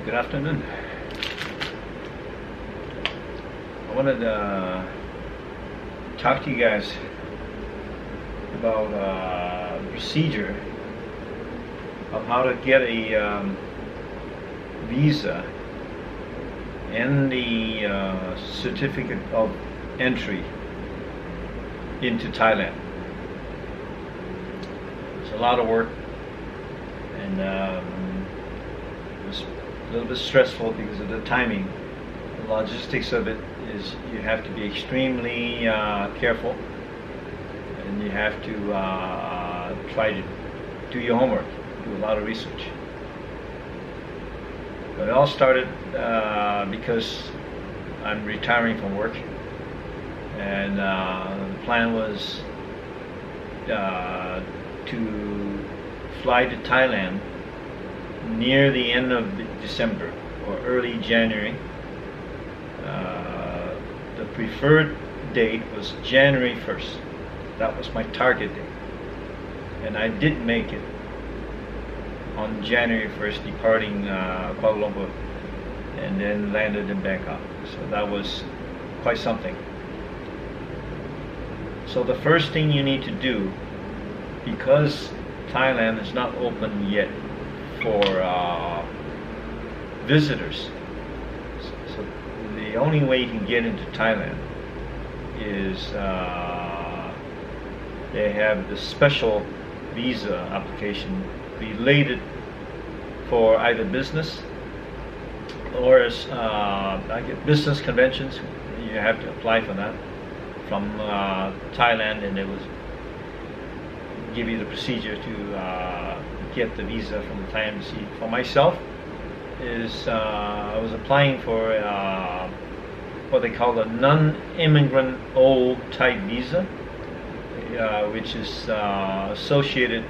Good afternoon. I wanted to talk to you guys about the procedure of how to get a visa and the certificate of entry into Thailand. It's a lot of work, and it's a little bit stressful because of the timing. The logistics of it is you have to be extremely careful, and you have to try to do your homework, do a lot of research. But it all started because I'm retiring from work, and the plan was to fly to Thailand near the end of December or early January. The preferred date was January 1st. That was my target date, and I did make it on January 1st, departing Kuala Lumpur, and then landed in Bangkok. So that was quite something. So the first thing you need to do, because Thailand is not open yet for visitors, so the only way you can get into Thailand is they have the special visa application related for either business or business conventions. You have to apply for that from Thailand, and they will give you the procedure to get the visa from the Thai embassy. For myself, I was applying for what they call the non-immigrant old type visa, which is associated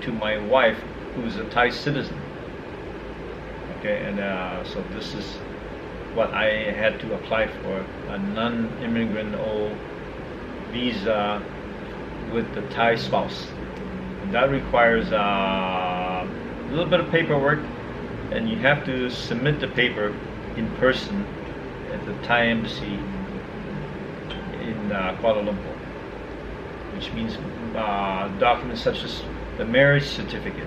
to my wife, who's a Thai citizen. Okay, and so this is what I had to apply for, a non-immigrant old visa with the Thai spouse. And that requires a little bit of paperwork, and you have to submit the paper in person at the Thai embassy in Kuala Lumpur, which means documents such as the marriage certificate,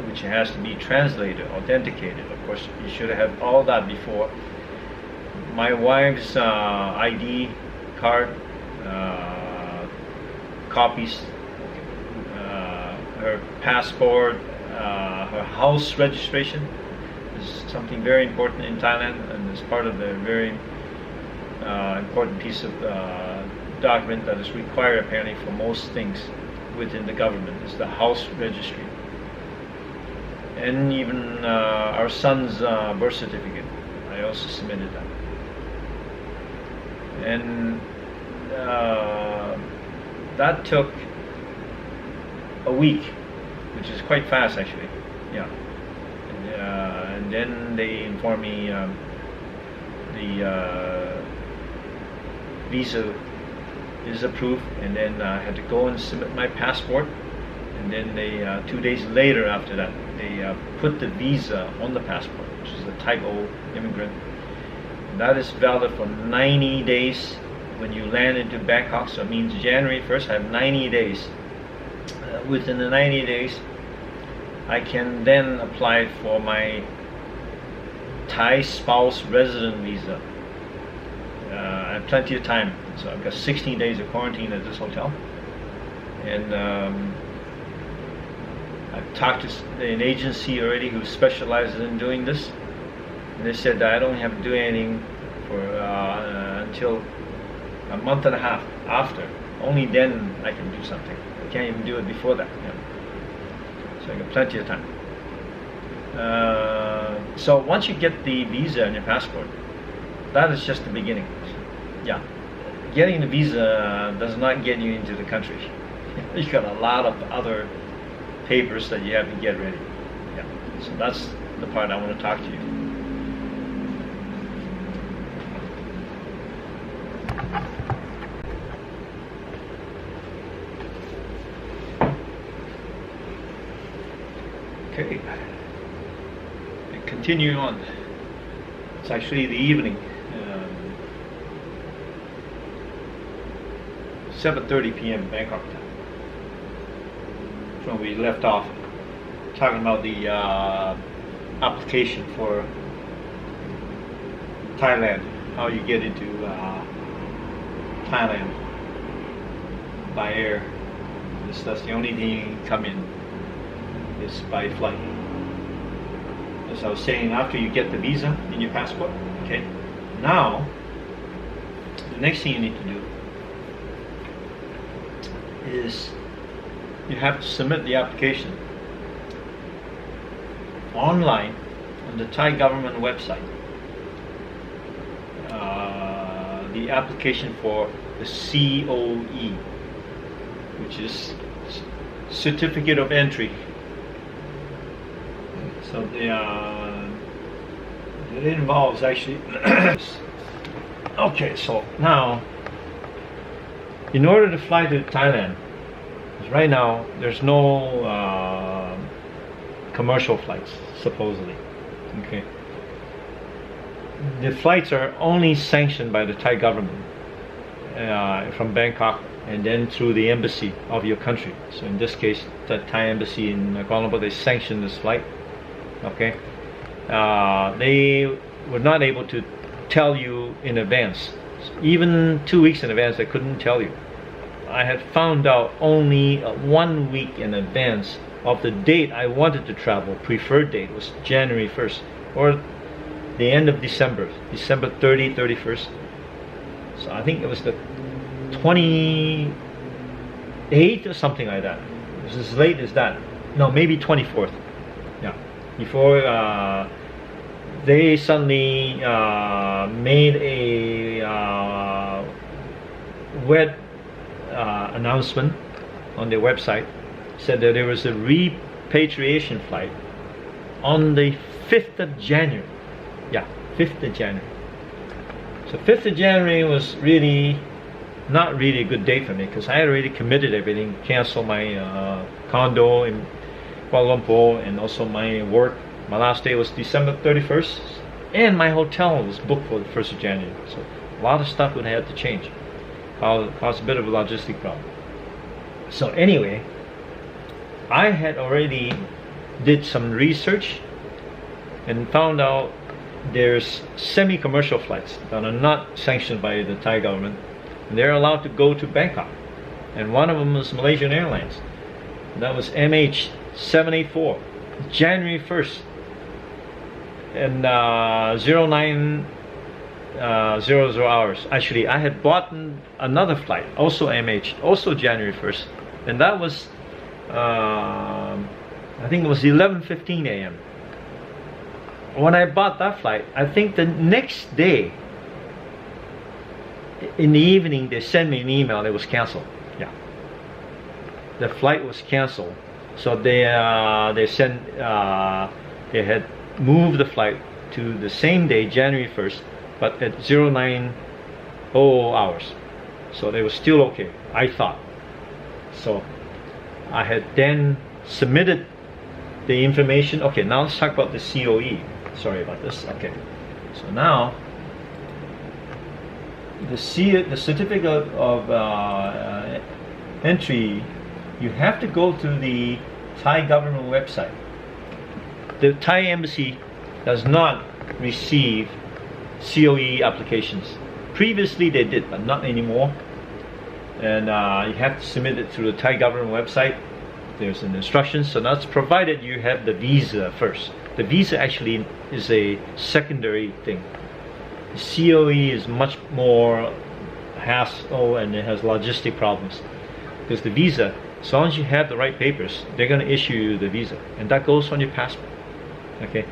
which has to be translated, authenticated. Of course, you should have all that before. My wife's ID card, copies, her passport, her house registration is something very important in Thailand, and is part of the very important piece of document that is required apparently for most things within the government, is the house registry. And even our son's birth certificate, I also submitted that. And that took a week, which is quite fast actually. Yeah. And then they informed me the visa is approved, and then I had to go and submit my passport, and then they 2 days later after that they put the visa on the passport, which is a type O immigrant. And that is valid for 90 days when you land into Bangkok, so it means January 1st I have 90 days. Within the 90 days I can then apply for my Thai spouse resident visa. I have plenty of time, so I've got 16 days of quarantine at this hotel, and I've talked to an agency already who specializes in doing this, and they said that I don't have to do anything for until a month and a half after. Only then I can do something. I can't even do it before that. So I got plenty of time. So once you get the visa and your passport, that is just the beginning. Yeah, getting the visa does not get you into the country. You've got a lot of other papers that you have to get ready. Yeah, so that's the part I want to talk to you. Okay. continue on. It's actually the evening, 7:30 p.m. Bangkok time. That's when we left off, talking about the application for Thailand, how you get into Thailand by air. That's the only thing you can come in is by flight. As I was saying, after you get the visa in your passport, okay, now the next thing you need to do is you have to submit the application online on the Thai government website. The application for the COE, which is Certificate of Entry. So it involves actually okay, so now in order to fly to Thailand, right now there's no commercial flights supposedly. Okay, the flights are only sanctioned by the Thai government from Bangkok and then through the embassy of your country. So in this case, the Thai embassy in Kuala Lumpur, they sanctioned this flight. Okay, they were not able to tell you in advance. Even 2 weeks in advance, they couldn't tell you. I had found out only 1 week in advance of the date I wanted to travel. Preferred date was January 1st or the end of December, December 30, 31st. So I think it was the 28th or something like that. It was as late as that. No, maybe 24th. Yeah, before they suddenly made a web announcement on their website, said that there was a repatriation flight on the 5th of January. Yeah, 5th of January. So 5th of January was really not really a good date for me because I had already committed everything, canceled my condo in Kuala Lumpur and also my work. My last day was December 31st and my hotel was booked for the 1st of January. So a lot of stuff would have to change. Caused a bit of a logistic problem. So anyway, I had already did some research and found out there's semi-commercial flights that are not sanctioned by the Thai government. And they're allowed to go to Bangkok. And one of them was Malaysian Airlines. That was MH784, January 1st. And 0900 hours. Actually, I had bought another flight, also MH, also January 1st. And that was, I think it was 11:15 a.m. When I bought that flight, I think the next day, in the evening, they sent me an email. It was canceled. Yeah, the flight was canceled. So they sent they had moved the flight to the same day, January 1st, but at 0900 hours. So they were still okay, I thought. So I had then submitted the information. Okay, now let's talk about the COE. Sorry about this. Okay, so now the certificate of entry, you have to go to the Thai government website. The Thai embassy does not receive COE applications. Previously they did, but not anymore. And you have to submit it through the Thai government website. There's an instruction, so that's provided you have the visa first. The visa actually is a secondary thing. The COE is much more hassle and it has logistic problems. Because the visa, as long as you have the right papers, they're going to issue you the visa. And that goes on your passport. Okay?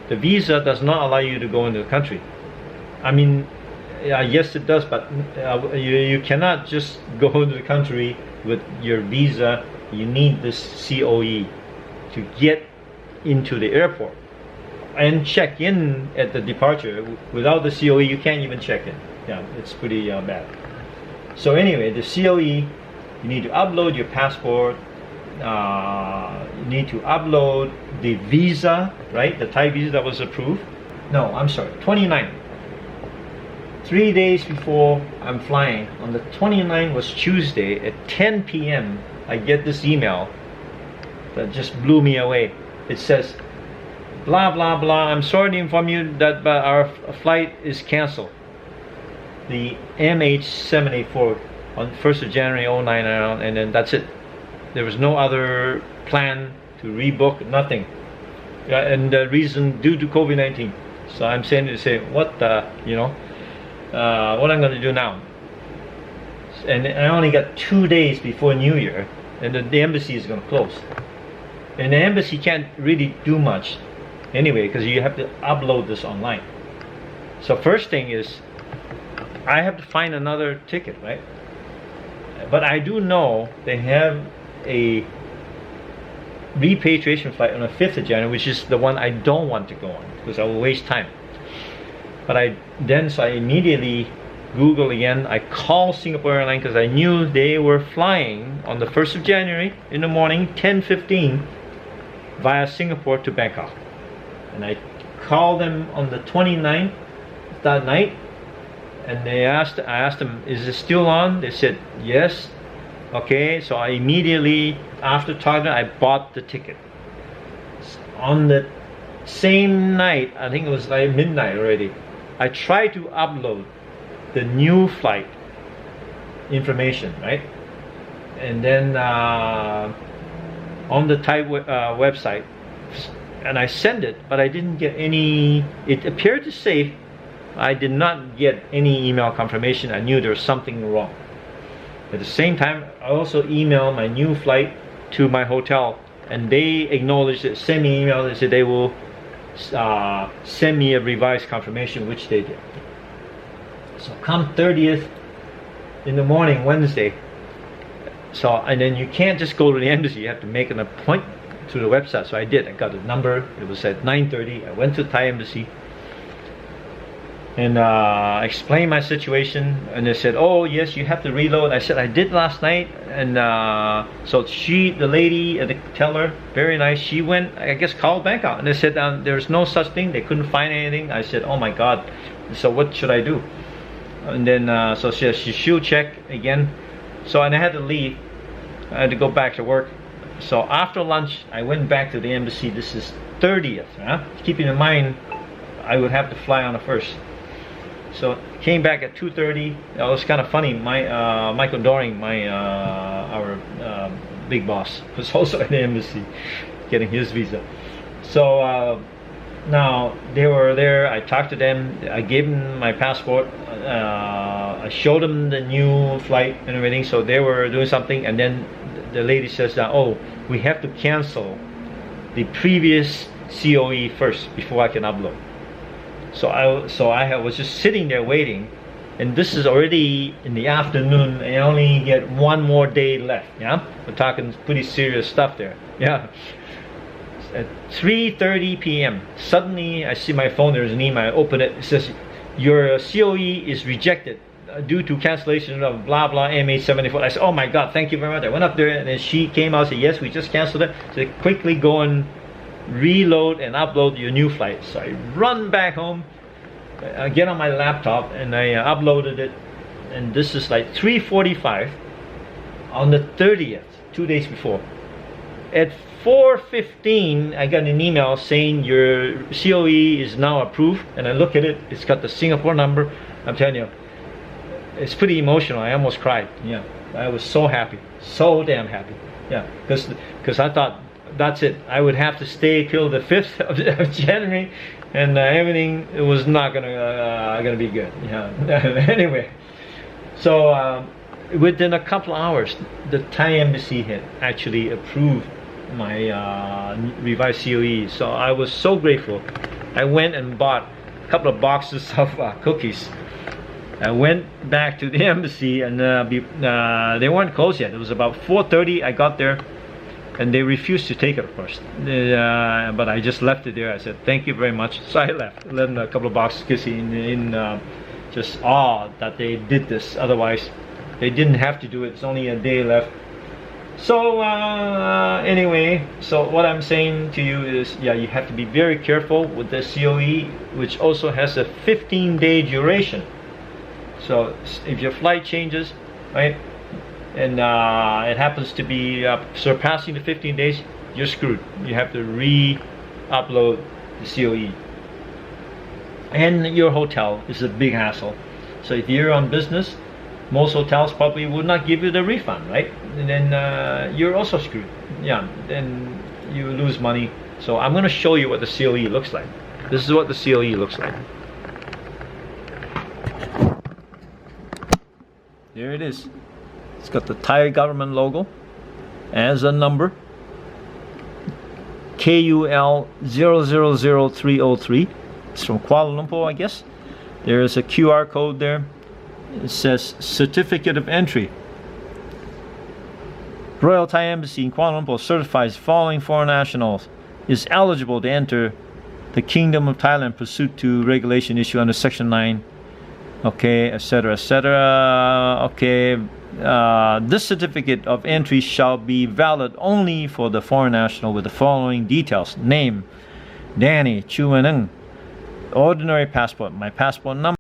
The visa does not allow you to go into the country. I mean, yes it does, but you cannot just go into the country with your visa. You need this COE to get into the airport and check in at the departure. Without the COE, you can't even check in. Yeah, it's pretty bad. So anyway, the COE, you need to upload your passport, need to upload the visa, right? The Thai visa that was approved. No, I'm sorry, 29. 3 days before I'm flying, on the 29th was Tuesday at 10 p.m. I get this email that just blew me away. It says, blah blah blah, I'm sorry to inform you that our flight is canceled. The MH784 on 1st of January 09, and then that's it. There was no other plan to rebook, nothing. And the reason due to COVID-19. So I'm saying to say, what the, what I'm going to do now. And I only got 2 days before New Year, and the embassy is going to close. And the embassy can't really do much anyway, because you have to upload this online. So first thing is, I have to find another ticket, right? But I do know they have a repatriation flight on the 5th of January, which is the one I don't want to go on because I will waste time. But so I immediately Google again. I called Singapore Airlines because I knew they were flying on the 1st of January in the morning, 10:15, via Singapore to Bangkok. And I called them on the 29th that night, and I asked them, is it still on? They said yes. Okay, so I immediately, after talking, I bought the ticket. On the same night, I think it was like midnight already, I tried to upload the new flight information, right? And then on the Thai website, and I sent it, but I didn't get any. It appeared to say I did not get any email confirmation. I knew there was something wrong. At the same time, I also emailed my new flight to my hotel, and they acknowledged it, sent me an email. They said they will send me a revised confirmation, which they did. So come 30th in the morning, Wednesday. So, and then you can't just go to the embassy. You have to make an appointment through the website. So I did. I got a number. It was at 9:30. I went to the Thai embassy and explained my situation, and they said, oh yes, you have to reload. I said I did last night, and so the lady at the teller, very nice, she went, I guess, called Bangkok, and they said there's no such thing. They couldn't find anything. I said, oh my god, so what should I do? And then so she'll check again. So, and I had to leave. I had to go back to work. So after lunch I went back to the embassy. This is 30th, keeping in mind I would have to fly on the 1st. So came back at 2:30. It was kind of funny. My Michael Doring, our big boss, was also at the embassy getting his visa. So now they were there. I talked to them. I gave them my passport. I showed them the new flight and everything. So they were doing something, and then the lady says that, oh, we have to cancel the previous COE first before I can upload. So I was just sitting there waiting, and this is already in the afternoon, and I only get one more day left. Yeah, we're talking pretty serious stuff there. Yeah. At 3:30 p.m. suddenly I see my phone. There's an email. I open it. It says your COE is rejected due to cancellation of blah blah MH784. I said, oh my god, thank you very much. I went up there, and then she came out and said, yes, we just canceled it. So quickly go and reload and upload your new flight. So I run back home, I get on my laptop, and I uploaded it. And this is like 3:45 on the 30th, 2 days before. At 4:15 I got an email saying your COE is now approved, and I look at it, it's got the Singapore number. I'm telling you, it's pretty emotional. I almost cried. Yeah, I was so happy, so damn happy. Yeah, because I thought that's it. I would have to stay till the 5th of January, and everything, it was not gonna be good. Yeah. Anyway, so within a couple of hours, the Thai embassy had actually approved my revised COE. So I was so grateful. I went and bought a couple of boxes of cookies. I went back to the embassy, and they weren't closed yet. It was about 4:30. I got there, and they refused to take it, of course. But I just left it there. I said, thank you very much. So I left them a couple of boxes in just awe that they did this. Otherwise, they didn't have to do it. It's only a day left. So anyway, so what I'm saying to you is, yeah, you have to be very careful with the COE, which also has a 15-day duration. So if your flight changes, right, and it happens to be surpassing the 15 days, you're screwed. You have to re-upload the COE. And your hotel is a big hassle. So if you're on business, most hotels probably would not give you the refund, right? And then you're also screwed. Yeah, then you lose money. So I'm going to show you what the COE looks like. This is what the COE looks like. There it is. It's got the Thai government logo as a number. KUL 000303. It's from Kuala Lumpur, I guess. There is a QR code there. It says Certificate of Entry. Royal Thai Embassy in Kuala Lumpur certifies following foreign nationals is eligible to enter the Kingdom of Thailand pursuant to regulation issued under Section 9. Okay, etc., etc. Okay, this certificate of entry shall be valid only for the foreign national with the following details: name, Danny Chuaneng, ordinary passport, my passport number.